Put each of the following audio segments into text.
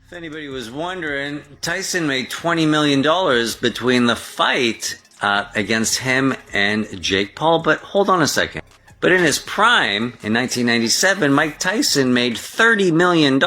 If anybody was wondering, Tyson made $20 million between the fight against him and Jake Paul. But hold on a second. But in his prime, in 1997, Mike Tyson made $30 million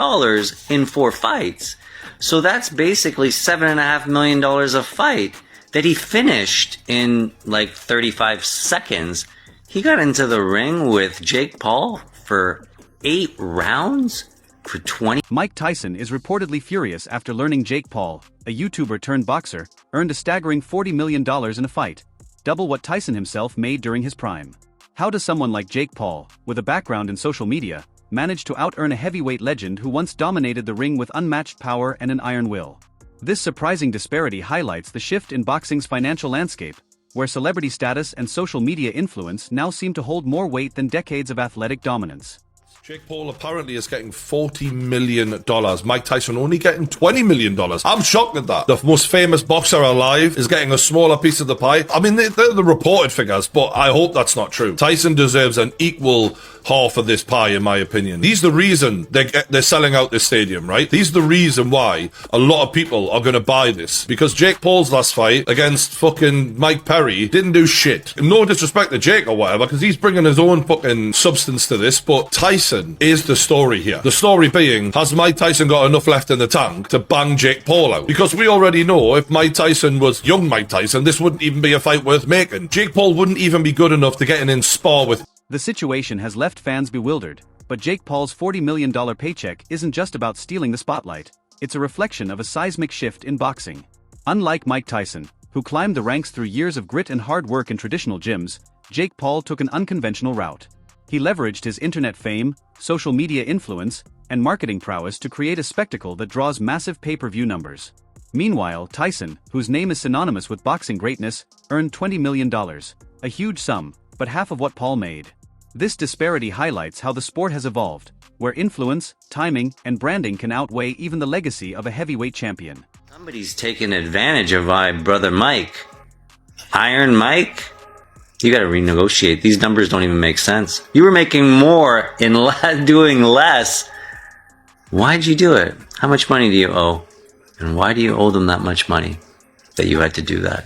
in 4 fights. So that's basically $7.5 million a fight that he finished in like 35 seconds. He got into the ring with Jake Paul for 8 rounds for 20. Mike Tyson is reportedly furious after learning Jake Paul, a YouTuber turned boxer, earned a staggering $40 million in a fight, double what Tyson himself made during his prime. How does someone like Jake Paul, with a background in social media, manage to out-earn a heavyweight legend who once dominated the ring with unmatched power and an iron will? This surprising disparity highlights the shift in boxing's financial landscape, where celebrity status and social media influence now seem to hold more weight than decades of athletic dominance. Jake Paul apparently is getting $40 million. Mike Tyson only getting $20 million. I'm shocked at that. The most famous boxer alive is getting a smaller piece of the pie. I mean, they're the reported figures, but I hope that's not true. Tyson deserves an equal half of this pie, in my opinion. He's the reason they're selling out this stadium, right? He's the reason why a lot of people are going to buy this. Because Jake Paul's last fight against fucking Mike Perry didn't do shit. No disrespect to Jake or whatever, because he's bringing his own fucking substance to this, but Tyson is the story here. The story being, has Mike Tyson got enough left in the tank to bang Jake Paul out? Because we already know if Mike Tyson was young Mike Tyson, this wouldn't even be a fight worth making. Jake Paul wouldn't even be good enough to get in spar with. The situation has left fans bewildered, but Jake Paul's $40 million paycheck isn't just about stealing the spotlight. It's a reflection of a seismic shift in boxing. Unlike Mike Tyson, who climbed the ranks through years of grit and hard work in traditional gyms, Jake Paul took an unconventional route. He leveraged his internet fame, social media influence, and marketing prowess to create a spectacle that draws massive pay-per-view numbers. Meanwhile, Tyson, whose name is synonymous with boxing greatness, earned $20 million, a huge sum, but half of what Paul made. This disparity highlights how the sport has evolved, where influence, timing, and branding can outweigh even the legacy of a heavyweight champion. Somebody's taking advantage of my brother Mike. Iron Mike? You gotta renegotiate. These numbers don't even make sense. You were making more in doing less. Why'd you do it? How much money do you owe? And why do you owe them that much money that you had to do that?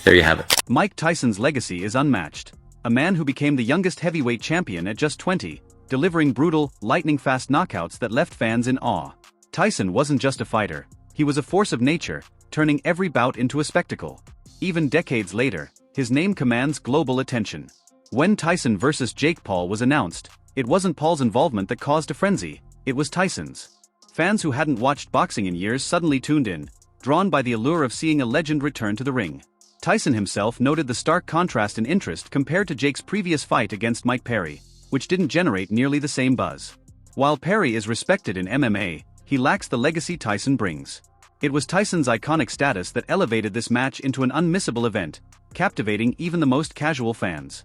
There you have it. Mike Tyson's legacy is unmatched. A man who became the youngest heavyweight champion at just 20, delivering brutal, lightning-fast knockouts that left fans in awe. Tyson wasn't just a fighter, he was a force of nature, turning every bout into a spectacle. Even decades later, his name commands global attention. When Tyson vs. Jake Paul was announced, it wasn't Paul's involvement that caused a frenzy, it was Tyson's. Fans who hadn't watched boxing in years suddenly tuned in, drawn by the allure of seeing a legend return to the ring. Tyson himself noted the stark contrast in interest compared to Jake's previous fight against Mike Perry, which didn't generate nearly the same buzz. While Perry is respected in MMA, he lacks the legacy Tyson brings. It was Tyson's iconic status that elevated this match into an unmissable event, captivating even the most casual fans.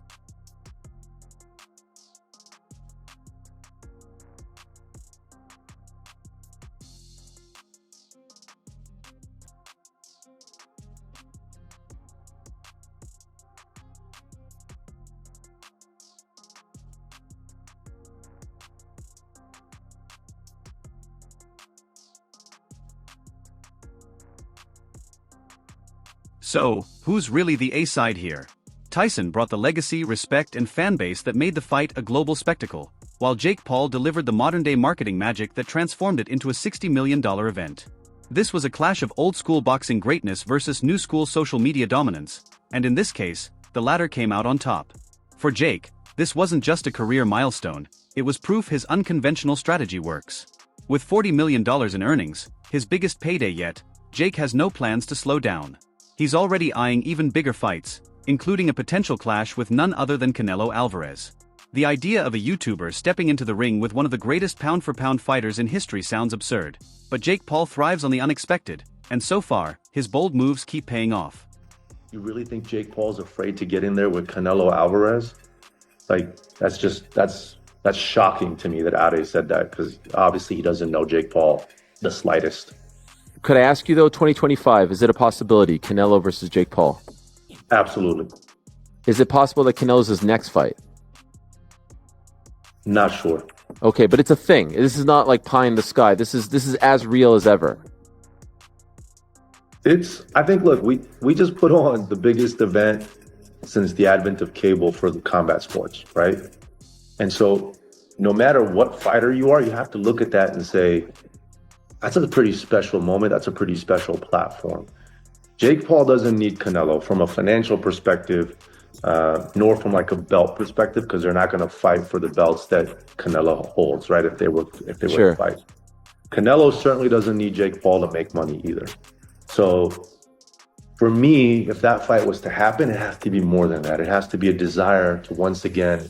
So, who's really the A-side here? Tyson brought the legacy, respect, and fanbase that made the fight a global spectacle, while Jake Paul delivered the modern-day marketing magic that transformed it into a $60 million event. This was a clash of old-school boxing greatness versus new-school social media dominance, and in this case, the latter came out on top. For Jake, this wasn't just a career milestone, it was proof his unconventional strategy works. With $40 million in earnings, his biggest payday yet, Jake has no plans to slow down. He's already eyeing even bigger fights, including a potential clash with none other than Canelo Alvarez. The idea of a YouTuber stepping into the ring with one of the greatest pound-for-pound fighters in history sounds absurd, but Jake Paul thrives on the unexpected, and so far, his bold moves keep paying off. You really think Jake Paul's afraid to get in there with Canelo Alvarez? Like, that's shocking to me that Ade said that, because obviously he doesn't know Jake Paul the slightest. Could I ask you though, 2025, is it a possibility, Canelo versus Jake Paul? Absolutely. Is it possible that Canelo's his next fight? Not sure. Okay, but it's a thing. This is not like pie in the sky. This is as real as ever. I think, look, we just put on the biggest event since the advent of cable for the combat sports, right? And so no matter what fighter you are, you have to look at that and say, that's a pretty special moment. That's a pretty special platform. Jake Paul doesn't need Canelo from a financial perspective, nor from like a belt perspective, because they're not going to fight for the belts that Canelo holds, right? If they were Sure. to fight. Canelo certainly doesn't need Jake Paul to make money either. So for me, if that fight was to happen, it has to be more than that. It has to be a desire to once again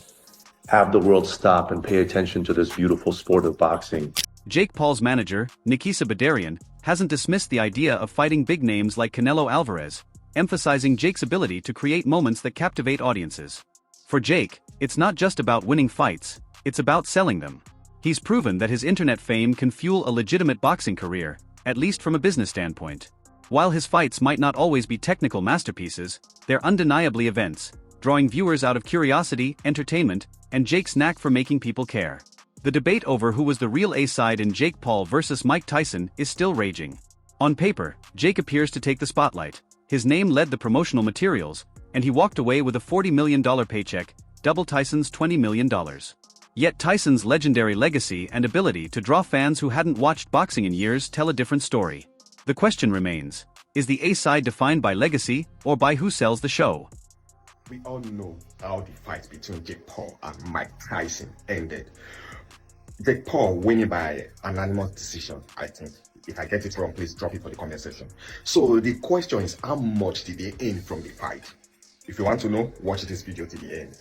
have the world stop and pay attention to this beautiful sport of boxing. Jake Paul's manager, Nikisa Badarian, hasn't dismissed the idea of fighting big names like Canelo Alvarez, emphasizing Jake's ability to create moments that captivate audiences. For Jake, it's not just about winning fights, it's about selling them. He's proven that his internet fame can fuel a legitimate boxing career, at least from a business standpoint. While his fights might not always be technical masterpieces, they're undeniably events, drawing viewers out of curiosity, entertainment, and Jake's knack for making people care. The debate over who was the real A-side in Jake Paul versus Mike Tyson is still raging. On paper, Jake appears to take the spotlight. His name led the promotional materials, and he walked away with a $40 million paycheck, double Tyson's $20 million. Yet Tyson's legendary legacy and ability to draw fans who hadn't watched boxing in years tell a different story. The question remains, is the A-side defined by legacy or by who sells the show? We all know how the fight between Jake Paul and Mike Tyson ended. Jake Paul winning by unanimous decision, I think. If I get it wrong, please drop it for the comment section. So the question is, how much did they earn from the fight? If you want to know, watch this video till the end.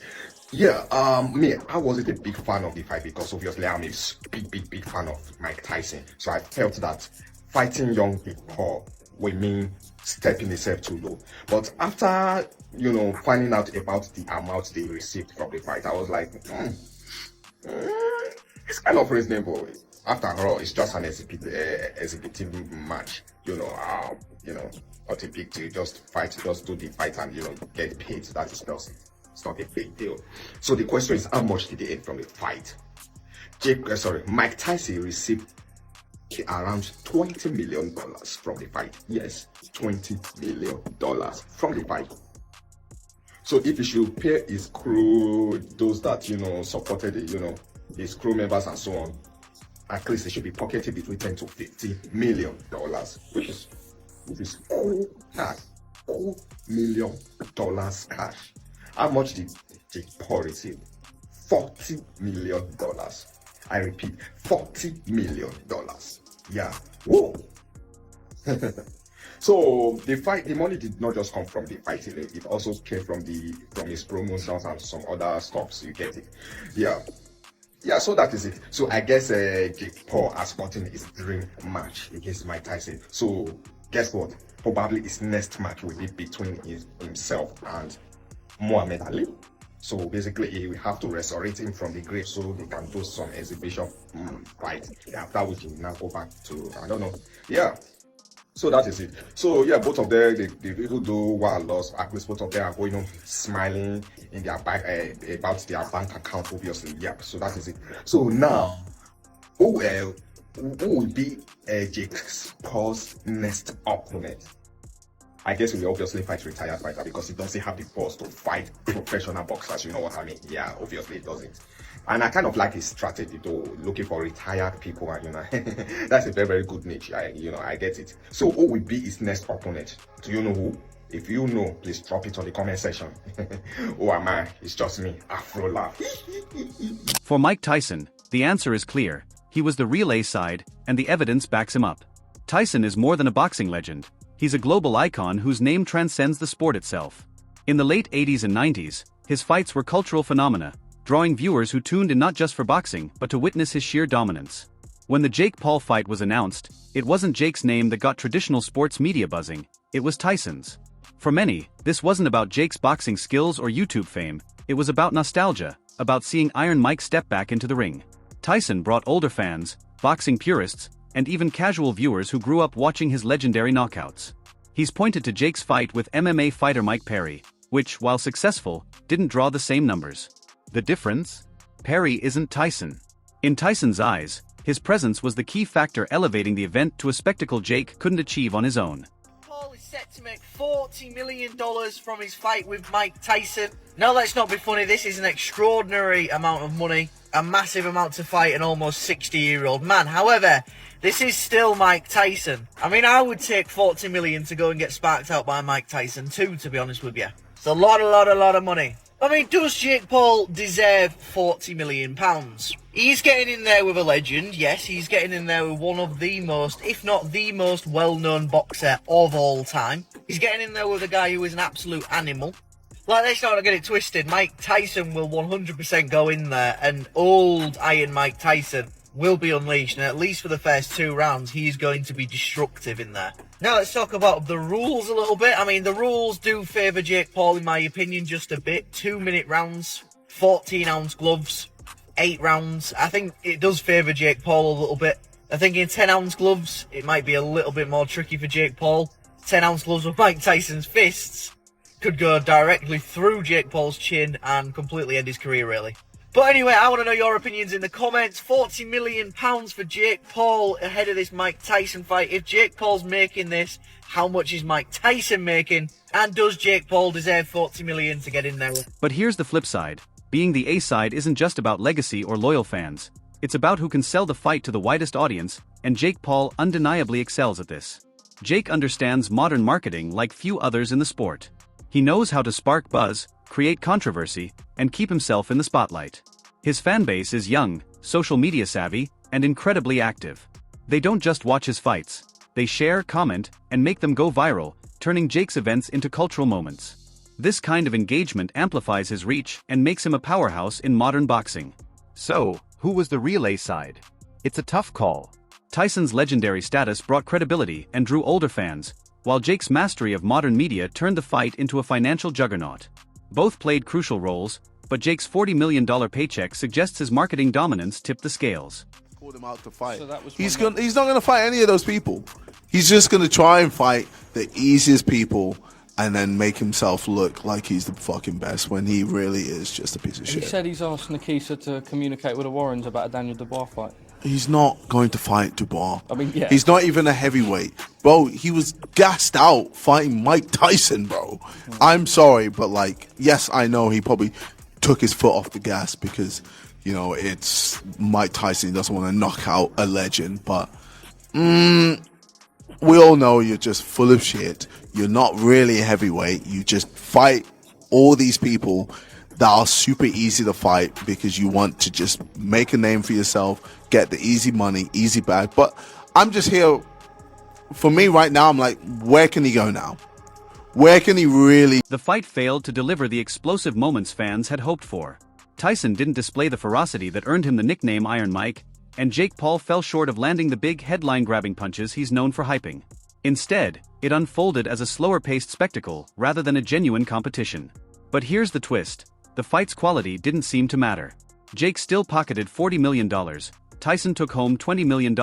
Yeah, I wasn't a big fan of the fight because obviously I'm a big fan of Mike Tyson. So I felt that fighting young Jake Paul will mean stepping a step too low. But after, finding out about the amount they received from the fight, I was like, it's kind of reasonable. After all, it's just an exhibitive match. Not a big deal. Just do the fight and get paid. That is just, it's not a big deal. So the question is, how much did they earn from the fight? Mike Tyson received around $20 million from the fight. Yes, $20 million from the fight. So if he should pay his crew, those that supported his crew members and so on, at least they should be pocketing between $10 to $50 million, which is cool cash, $4 million cash. How much did Jake Paul receive? $40 million. I repeat, $40 million. Yeah. Whoa. So the money did not just come from the fight; it also came from his promotions and some other stuff. You get it? Yeah. Yeah, so that is it. So I guess Jake Paul has gotten his dream match against Mike Tyson. So guess what? Probably his next match will be between himself and Muhammad Ali. So basically, he will have to resurrect him from the grave so they can do some exhibition fight. After which he will now go back to, I don't know. Yeah. So that is it. So yeah, both of them, they will do well lost. At least both of them are going on smiling in their back about their bank account, obviously. Yeah. So that is it. So now, who will be Jake Paul's next opponent? I guess we obviously fight retired fighter because he doesn't have the balls to fight professional boxers. You know what I mean? Yeah, obviously it doesn't. And I kind of like his strategy though, looking for retired people, and that's a very, very good niche. I get it. So who will be his next opponent? Do you know who? If you know, please drop it on the comment section. Who am I? It's just me, Afro Laugh. For Mike Tyson, the answer is clear. He was the real A-side, and the evidence backs him up. Tyson is more than a boxing legend. He's a global icon whose name transcends the sport itself. In the late 80s and 90s, his fights were cultural phenomena, drawing viewers who tuned in not just for boxing, but to witness his sheer dominance. When the Jake Paul fight was announced, it wasn't Jake's name that got traditional sports media buzzing, it was Tyson's. For many, this wasn't about Jake's boxing skills or YouTube fame, it was about nostalgia, about seeing Iron Mike step back into the ring. Tyson brought older fans, boxing purists, and even casual viewers who grew up watching his legendary knockouts. He's pointed to Jake's fight with MMA fighter Mike Perry, which, while successful, didn't draw the same numbers. The difference? Perry isn't Tyson. In Tyson's eyes, his presence was the key factor elevating the event to a spectacle Jake couldn't achieve on his own. Paul is set to make $40 million from his fight with Mike Tyson. Now let's not be funny, this is an extraordinary amount of money, a massive amount to fight an almost 60-year-old man. However, this is still Mike Tyson. I mean, I would take 40 million to go and get sparked out by Mike Tyson too, to be honest with you. It's a lot of money. I mean, does Jake Paul deserve £40 million? He's getting in there with a legend, yes, he's getting in there with one of the most, if not the most well-known boxer of all time. He's getting in there with a guy who is an absolute animal. Like, let's not get it twisted, Mike Tyson will 100% go in there, and old Iron Mike Tyson will be unleashed, and at least for the first 2 rounds, he's going to be destructive in there. Now let's talk about the rules a little bit. I mean, the rules do favour Jake Paul, in my opinion, just a bit. 2-minute rounds, 14-ounce gloves, 8 rounds. I think it does favour Jake Paul a little bit. I think in 10-ounce gloves, it might be a little bit more tricky for Jake Paul. 10-ounce gloves with Mike Tyson's fists could go directly through Jake Paul's chin and completely end his career, really. But anyway, I want to know your opinions in the comments. £40 million for Jake Paul ahead of this Mike Tyson fight. If Jake Paul's making this, how much is Mike Tyson making? And does Jake Paul deserve $40 million to get in there? But here's the flip side. Being the A-side isn't just about legacy or loyal fans. It's about who can sell the fight to the widest audience, and Jake Paul undeniably excels at this. Jake understands modern marketing like few others in the sport. He knows how to spark buzz, create controversy, and keep himself in the spotlight. His fanbase is young, social media savvy, and incredibly active. They don't just watch his fights. They share, comment, and make them go viral, turning Jake's events into cultural moments. This kind of engagement amplifies his reach and makes him a powerhouse in modern boxing. So, who was the real A-side? It's a tough call. Tyson's legendary status brought credibility and drew older fans, while Jake's mastery of modern media turned the fight into a financial juggernaut. Both played crucial roles, but Jake's $40 million paycheck suggests his marketing dominance tipped the scales. Called him out to fight. So that was he's not going to fight any of those people. He's just going to try and fight the easiest people and then make himself look like he's the fucking best when he really is just a piece of shit. He said he's asked Nikisa to communicate with the Warrens about a Daniel Dubois fight. He's not going to fight Dubois. I mean, yeah. He's not even a heavyweight. Bro, he was gassed out fighting Mike Tyson, bro. I'm sorry, but like, yes, I know he probably took his foot off the gas because, you know, it's Mike Tyson. He doesn't want to knock out a legend, but we all know you're just full of shit. You're not really a heavyweight. You just fight all these people that are super easy to fight because you want to just make a name for yourself, get the easy money, easy bag. But I'm just here, for me right now, I'm like, where can he go now? Where can he really? The fight failed to deliver the explosive moments fans had hoped for. Tyson didn't display the ferocity that earned him the nickname Iron Mike, and Jake Paul fell short of landing the big headline-grabbing punches he's known for hyping. Instead, it unfolded as a slower-paced spectacle rather than a genuine competition. But here's the twist. The fight's quality didn't seem to matter. Jake still pocketed $40 million, Tyson took home $20 million,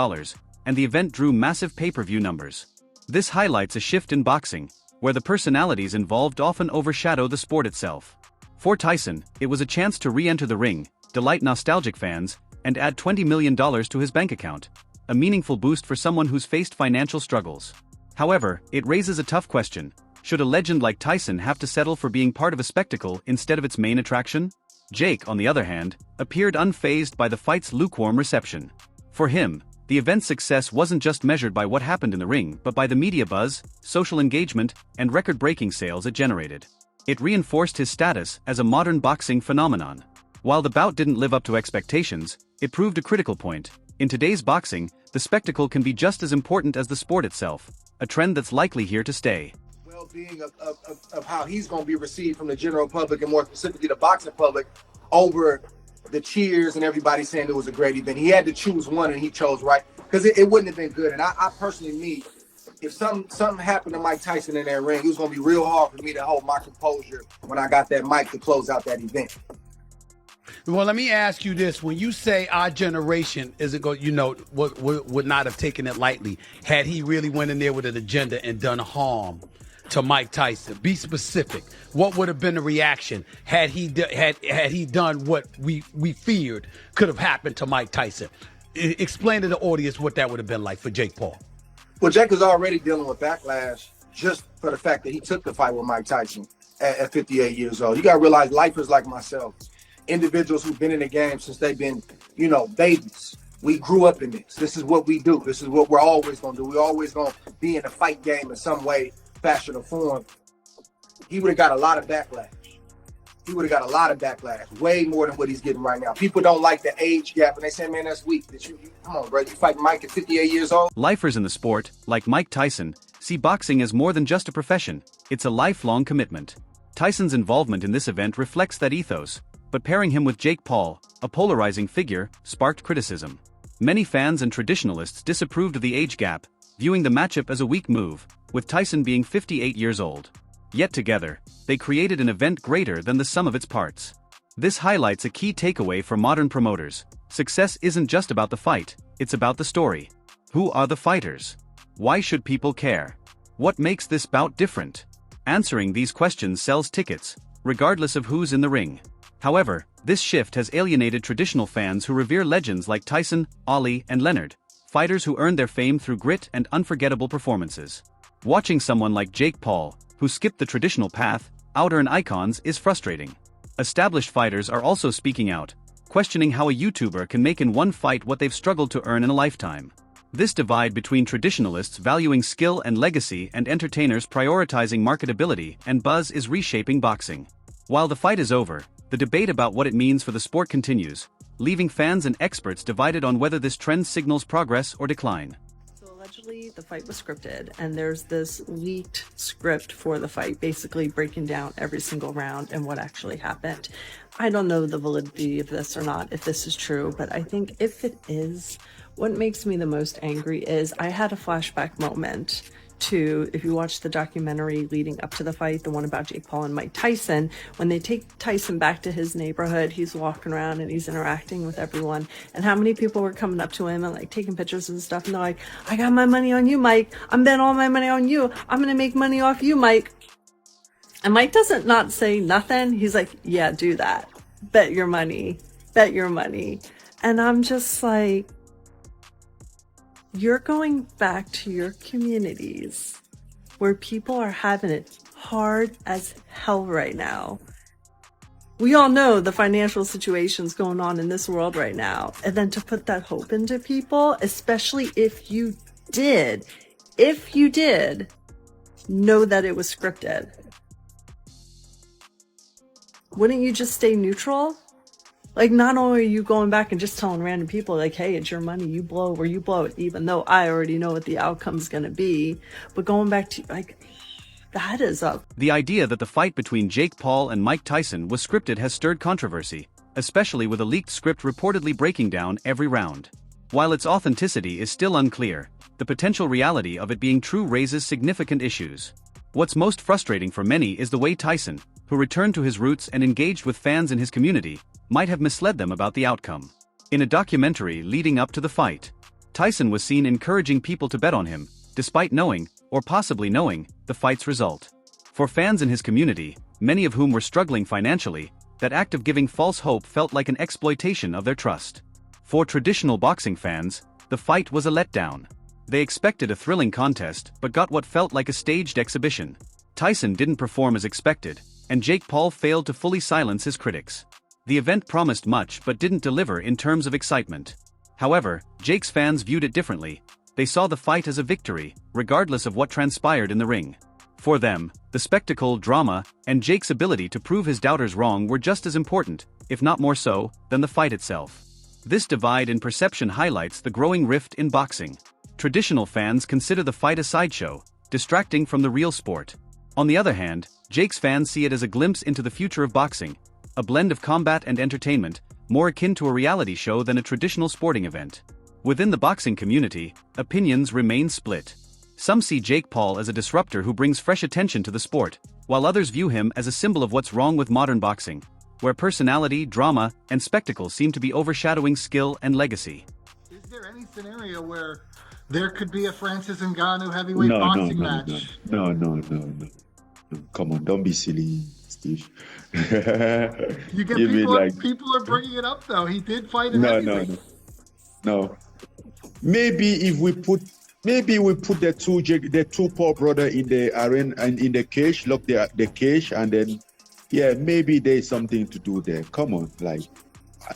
and the event drew massive pay-per-view numbers. This highlights a shift in boxing, where the personalities involved often overshadow the sport itself. For Tyson, it was a chance to re-enter the ring, delight nostalgic fans, and add $20 million to his bank account, a meaningful boost for someone who's faced financial struggles. However, it raises a tough question. Should a legend like Tyson have to settle for being part of a spectacle instead of its main attraction? Jake, on the other hand, appeared unfazed by the fight's lukewarm reception. For him, the event's success wasn't just measured by what happened in the ring but by the media buzz, social engagement, and record-breaking sales it generated. It reinforced his status as a modern boxing phenomenon. While the bout didn't live up to expectations, it proved a critical point. In today's boxing, the spectacle can be just as important as the sport itself, a trend that's likely here to stay. Well-being of how he's going to be received from the general public and more specifically the boxing public over the cheers and everybody saying it was a great event. He had to choose one and he chose right because it wouldn't have been good. And I personally, if something happened to Mike Tyson in that ring, it was going to be real hard for me to hold my composure when I got that mic to close out that event. Well, let me ask you this. When you say our generation isn't going, would not have taken it lightly had he really went in there with an agenda and done harm to Mike Tyson? Be specific. What would have been the reaction had he done what we feared could have happened to Mike Tyson? Explain to the audience what that would have been like for Jake Paul. Well, Jake was already dealing with backlash just for the fact that he took the fight with Mike Tyson at 58 years old. You got to realize lifers like myself, individuals who've been in the game since they've been, babies. We grew up in this. This is what we do. This is what we're always going to do. We're always going to be in a fight game in some way, fashion, or form. He would have got a lot of backlash. Way more than what he's getting right now. People don't like the age gap, and they say, man, that's weak. Come on, bro. You fight Mike at 58 years old? Lifers in the sport, like Mike Tyson, see boxing as more than just a profession. It's a lifelong commitment. Tyson's involvement in this event reflects that ethos, but pairing him with Jake Paul, a polarizing figure, sparked criticism. Many fans and traditionalists disapproved of the age gap, viewing the matchup as a weak move, with Tyson being 58 years old. Yet together, they created an event greater than the sum of its parts. This highlights a key takeaway for modern promoters. Success isn't just about the fight, it's about the story. Who are the fighters? Why should people care? What makes this bout different? Answering these questions sells tickets, regardless of who's in the ring. However, this shift has alienated traditional fans who revere legends like Tyson, Ali, and Leonard, fighters who earned their fame through grit and unforgettable performances. Watching someone like Jake Paul, who skipped the traditional path, out-earn icons, is frustrating. Established fighters are also speaking out, questioning how a YouTuber can make in one fight what they've struggled to earn in a lifetime. This divide between traditionalists valuing skill and legacy and entertainers prioritizing marketability and buzz is reshaping boxing. While the fight is over, the debate about what it means for the sport continues, leaving fans and experts divided on whether this trend signals progress or decline. Allegedly, the fight was scripted, and there's this leaked script for the fight, basically breaking down every single round and what actually happened. I don't know the validity of this or not, if this is true, but I think if it is, what makes me the most angry is I had a flashback moment to, if you watch the documentary leading up to the fight, the one about Jake Paul and Mike Tyson, when they take Tyson back to his neighborhood, he's walking around and he's interacting with everyone, and how many people were coming up to him and like taking pictures and stuff, and they're like, I got my money on you, Mike. I'm betting all my money on you. I'm gonna make money off you, Mike. And Mike doesn't not say nothing. He's like, yeah, do that. Bet your money. Bet your money. And I'm just like, you're going back to your communities where people are having it hard as hell right now. We all know the financial situations going on in this world right now. And then to put that hope into people, especially if you did know that it was scripted, wouldn't you just stay neutral? Like, not only are you going back and just telling random people, like, hey, it's your money, you blow where you blow it, even though I already know what the outcome's gonna be, but going back to, like, that is up. The idea that the fight between Jake Paul and Mike Tyson was scripted has stirred controversy, especially with a leaked script reportedly breaking down every round. While its authenticity is still unclear, the potential reality of it being true raises significant issues. What's most frustrating for many is the way Tyson, who returned to his roots and engaged with fans in his community, might have misled them about the outcome. In a documentary leading up to the fight, Tyson was seen encouraging people to bet on him, despite knowing, or possibly knowing, the fight's result. For fans in his community, many of whom were struggling financially, that act of giving false hope felt like an exploitation of their trust. For traditional boxing fans, the fight was a letdown. They expected a thrilling contest but got what felt like a staged exhibition. Tyson didn't perform as expected, and Jake Paul failed to fully silence his critics. The event promised much but didn't deliver in terms of excitement. However, Jake's fans viewed it differently. They saw the fight as a victory, regardless of what transpired in the ring. For them, the spectacle, drama, and Jake's ability to prove his doubters wrong were just as important, if not more so, than the fight itself. This divide in perception highlights the growing rift in boxing. Traditional fans consider the fight a sideshow, distracting from the real sport. On the other hand, Jake's fans see it as a glimpse into the future of boxing, a blend of combat and entertainment, more akin to a reality show than a traditional sporting event. Within the boxing community, opinions remain split. Some see Jake Paul as a disruptor who brings fresh attention to the sport, while others view him as a symbol of what's wrong with modern boxing, where personality, drama, and spectacle seem to be overshadowing skill and legacy. Is there any scenario where there could be a Francis Ngannou heavyweight boxing match. No. Come on, don't be silly, Steve. You get people are bringing it up though. He did fight in heavyweight. No. Maybe we put the two Paul brother in the arena and in the cage, lock the cage, and then maybe there's something to do there. Come on,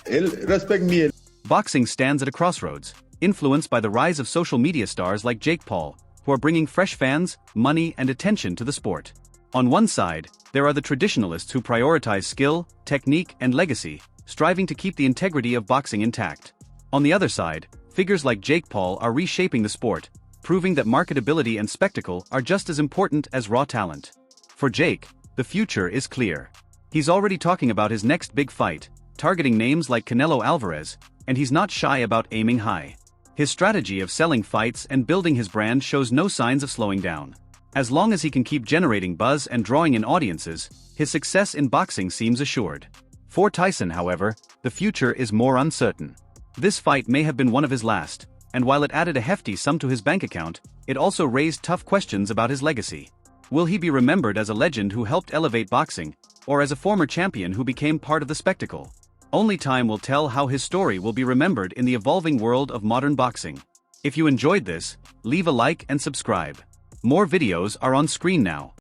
respect me. Boxing stands at a crossroads, influenced by the rise of social media stars like Jake Paul, who are bringing fresh fans, money, and attention to the sport. On one side, there are the traditionalists who prioritize skill, technique, and legacy, striving to keep the integrity of boxing intact. On the other side, figures like Jake Paul are reshaping the sport, proving that marketability and spectacle are just as important as raw talent. For Jake, the future is clear. He's already talking about his next big fight, targeting names like Canelo Alvarez, and he's not shy about aiming high. His strategy of selling fights and building his brand shows no signs of slowing down. As long as he can keep generating buzz and drawing in audiences, his success in boxing seems assured. For Tyson, however, the future is more uncertain. This fight may have been one of his last, and while it added a hefty sum to his bank account, it also raised tough questions about his legacy. Will he be remembered as a legend who helped elevate boxing, or as a former champion who became part of the spectacle? Only time will tell how his story will be remembered in the evolving world of modern boxing. If you enjoyed this, leave a like and subscribe. More videos are on screen now.